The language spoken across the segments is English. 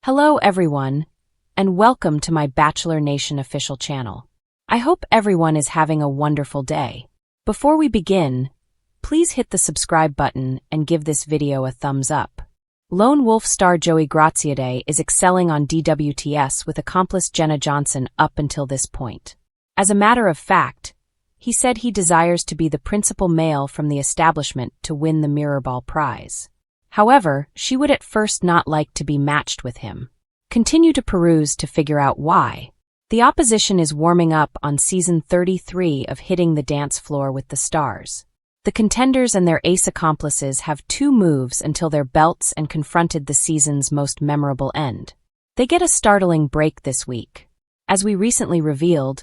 Hello everyone, and welcome to my Bachelor Nation official channel. I hope everyone is having a wonderful day. Before we begin, please hit the subscribe button and give this video a thumbs up. Lone Wolf star Joey Graziadei is excelling on DWTS with accomplice Jenna Johnson up until this point. As a matter of fact, he said he desires to be the principal male from the establishment to win the Mirrorball prize. However, she would at first not like to be matched with him. Continue to peruse to figure out why. The opposition is warming up on season 33 of Hitting the Dance Floor with the Stars. The contenders and their ace accomplices have 2 moves until their belts and confronted the season's most memorable end. They get a startling break this week. As we recently revealed,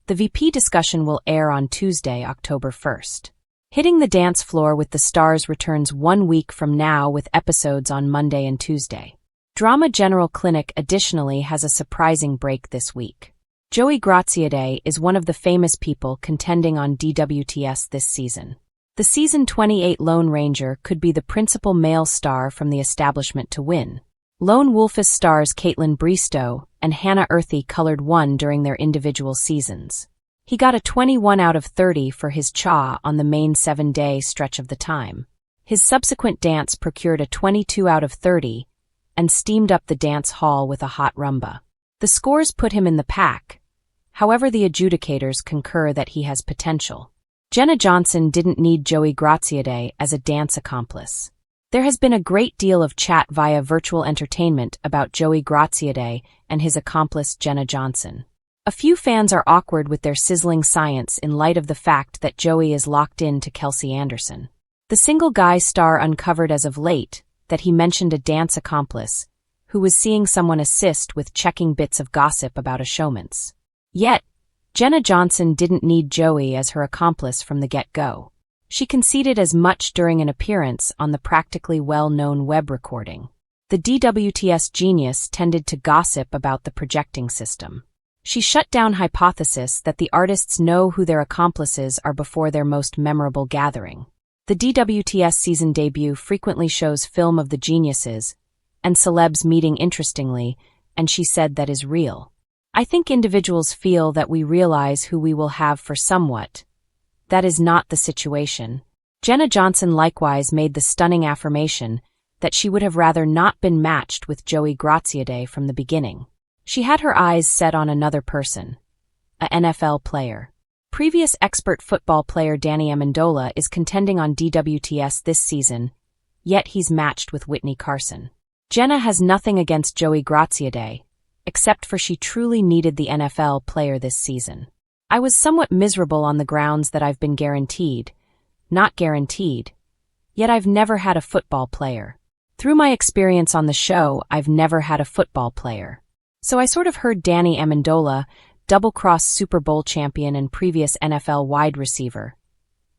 the VP discussion will air on Tuesday, October 1st. Hitting the Dance Floor with the Stars returns 1 week from now with episodes on Monday and Tuesday. Drama General Clinic additionally has a surprising break this week. Joey Graziadei is one of the famous people contending on DWTS this season. The season 28 Lone Ranger could be the principal male star from the establishment to win. Lone Wolf's stars Caitlin Bristow and Hannah Earthy colored one during their individual seasons. He got a 21 out of 30 for his cha on the main 7-day stretch of the time. His subsequent dance procured a 22 out of 30 and steamed up the dance hall with a hot rumba. The scores put him in the pack. However, the adjudicators concur that he has potential. Jenna Johnson didn't need Joey Graziadei as a dance accomplice. There has been a great deal of chat via virtual entertainment about Joey Graziadei and his accomplice Jenna Johnson. A few fans are awkward with their sizzling science in light of the fact that Joey is locked in to Kelsey Anderson. The single guy star uncovered as of late that he mentioned a dance accomplice who was seeing someone assist with checking bits of gossip about a showmance. Yet, Jenna Johnson didn't need Joey as her accomplice from the get-go. She conceded as much during an appearance on the practically well-known web recording. The DWTS genius tended to gossip about the projecting system. She shut down hypothesis that the artists know who their accomplices are before their most memorable gathering. The DWTS season debut frequently shows film of the geniuses and celebs meeting interestingly, and she said that is real. I think individuals feel that we realize who we will have for somewhat. That is not the situation. Jenna Johnson likewise made the stunning affirmation that she would have rather not been matched with Joey Graziadei from the beginning. She had her eyes set on another person, a NFL player. Previous expert football player Danny Amendola is contending on DWTS this season, yet he's matched with Whitney Carson. Jenna has nothing against Joey Graziadei, except for she truly needed the NFL player this season. I was somewhat miserable on the grounds that I've been guaranteed, not guaranteed, yet I've never had a football player. Through my experience on the show, I've never had a football player. So I sort of heard Danny Amendola, double-cross Super Bowl champion and previous NFL wide receiver,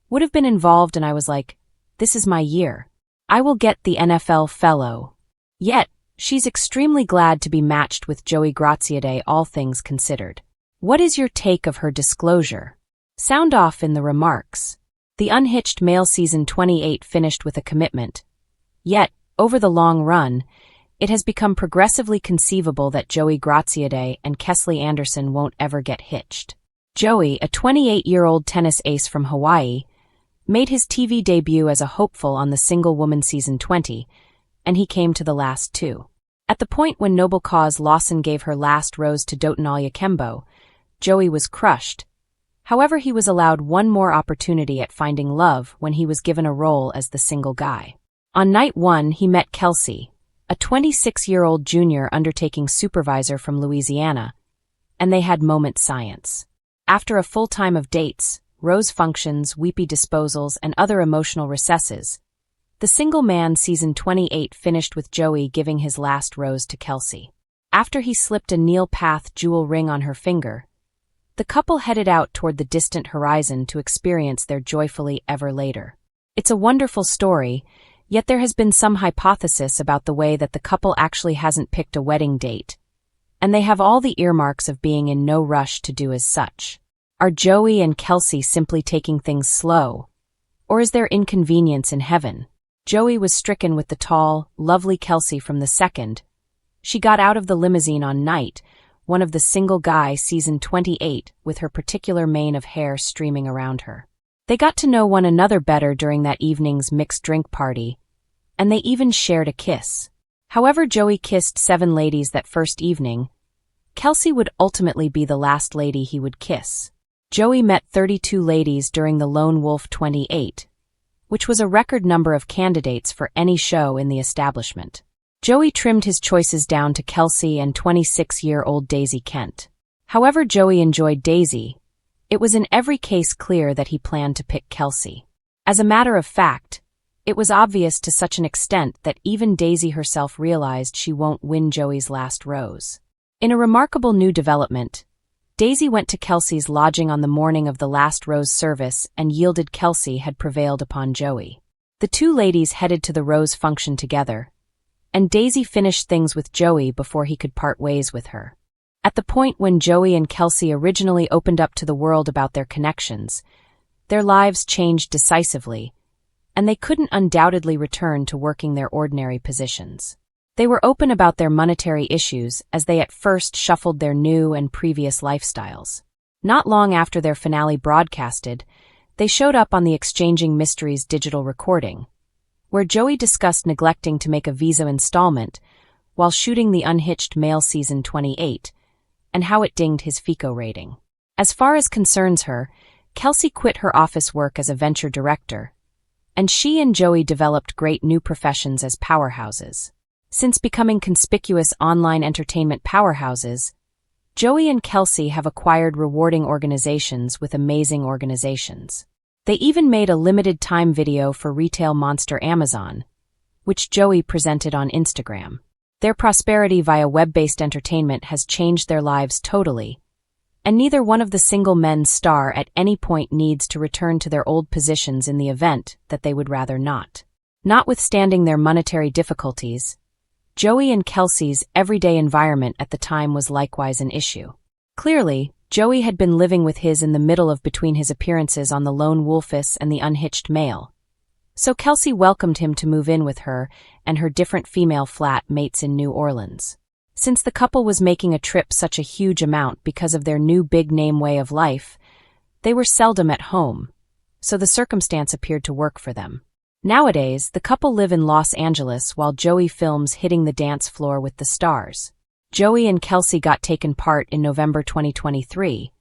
would have been involved, and I was like, this is my year. I will get the NFL fellow. Yet, she's extremely glad to be matched with Joey Graziadei, all things considered. What is your take of her disclosure? Sound off in the remarks. The Unhitched male season 28 finished with a commitment. Yet, over the long run, it has become progressively conceivable that Joey Graziadei and Kelsey Anderson won't ever get hitched. Joey, a 28-year-old tennis ace from Hawaii, made his TV debut as a hopeful on the Single Woman season 20, and he came to the last 2. At the point when Noble Cause Lawson gave her last rose to Dotenalia Kembo, Joey was crushed. However, he was allowed one more opportunity at finding love when he was given a role as the single guy. On night 1, he met Kelsey, a 26-year-old junior undertaking supervisor from Louisiana, and they had moment science. After a full time of dates, rose functions, weepy disposals, and other emotional recesses, the Single Man season 28 finished with Joey giving his last rose to Kelsey. After he slipped a Neil Path jewel ring on her finger, the couple headed out toward the distant horizon to experience their joyfully ever later. It's a wonderful story, yet there has been some hypothesis about the way that the couple actually hasn't picked a wedding date, and they have all the earmarks of being in no rush to do as such. Are Joey and Kelsey simply taking things slow, or is there inconvenience in heaven? Joey was stricken with the tall, lovely Kelsey from the second, She got out of the limousine on Night, one of the Single Guy season 28, with her particular mane of hair streaming around her. They got to know one another better during that evening's mixed drink party, and they even shared a kiss. However Joey kissed 7 ladies that first evening, Kelsey would ultimately be the last lady he would kiss. Joey met 32 ladies during the Lone Wolf 28, which was a record number of candidates for any show in the establishment. Joey trimmed his choices down to Kelsey and 26-year-old Daisy Kent. However Joey enjoyed Daisy, it was in every case clear that he planned to pick Kelsey. As a matter of fact, it was obvious to such an extent that even Daisy herself realized she won't win Joey's last rose. In a remarkable new development, Daisy went to Kelsey's lodging on the morning of the last rose service and yielded Kelsey had prevailed upon Joey. The 2 ladies headed to the rose function together, and Daisy finished things with Joey before he could part ways with her. At the point when Joey and Kelsey originally opened up to the world about their connections, their lives changed decisively, and they couldn't undoubtedly return to working their ordinary positions. They were open about their monetary issues as they at first shuffled their new and previous lifestyles. Not long after their finale broadcasted, they showed up on the Exchanging Mysteries digital recording, where Joey discussed neglecting to make a Visa installment while shooting the Unhitched Male season 28, and how it dinged his FICO rating. As far as concerns her, Kelsey quit her office work as a venture director, and she and Joey developed great new professions as powerhouses. Since becoming conspicuous online entertainment powerhouses, Joey and Kelsey have acquired rewarding organizations with amazing organizations. They even made a limited-time video for retail monster Amazon, which Joey presented on Instagram. Their prosperity via web-based entertainment has changed their lives totally, and neither one of the single men star at any point needs to return to their old positions in the event that they would rather not. Notwithstanding their monetary difficulties, Joey and Kelsey's everyday environment at the time was likewise an issue. Clearly, Joey had been living with his in the middle of between his appearances on the Lone Wolfess and the Unhitched Male, so Kelsey welcomed him to move in with her and her different female flat mates in New Orleans. Since the couple was making a trip such a huge amount because of their new big-name way of life, they were seldom at home, so the circumstance appeared to work for them. Nowadays, the couple live in Los Angeles while Joey films Hitting the Dance Floor with the Stars. Joey and Kelsey got taken part in November 2023,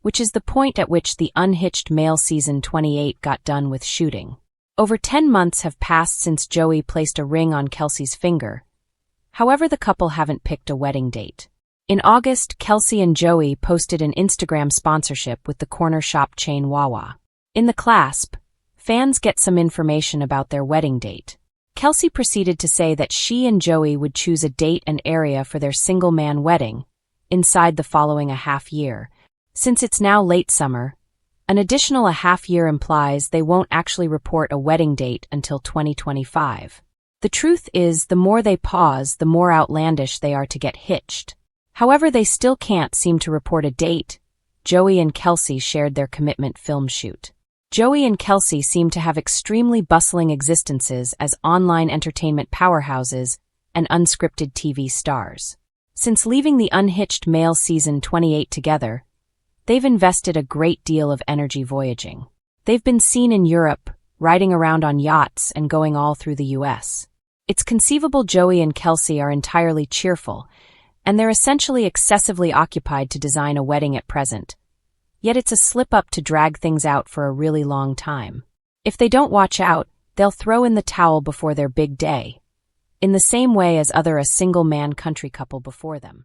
which is the point at which the Unhitched Male season 28 got done with shooting. Over 10 months have passed since Joey placed a ring on Kelsey's finger. However, the couple haven't picked a wedding date. In August, Kelsey and Joey posted an Instagram sponsorship with the corner shop chain Wawa. In the clasp, fans get some information about their wedding date. Kelsey proceeded to say that she and Joey would choose a date and area for their single-man wedding, inside the following a half year. Since it's now late summer, an additional a half year implies they won't actually report a wedding date until 2025. The truth is, the more they pause, the more outlandish they are to get hitched. However, they still can't seem to report a date. Joey and Kelsey shared their commitment film shoot. Joey and Kelsey seem to have extremely bustling existences as online entertainment powerhouses and unscripted TV stars. Since leaving the Unhitched Male season 28 together, they've invested a great deal of energy voyaging. They've been seen in Europe, riding around on yachts and going all through the US. It's conceivable Joey and Kelsey are entirely cheerful, and they're essentially excessively occupied to design a wedding at present. Yet it's a slip-up to drag things out for a really long time. If they don't watch out, they'll throw in the towel before their big day, in the same way as a single-man country couple before them.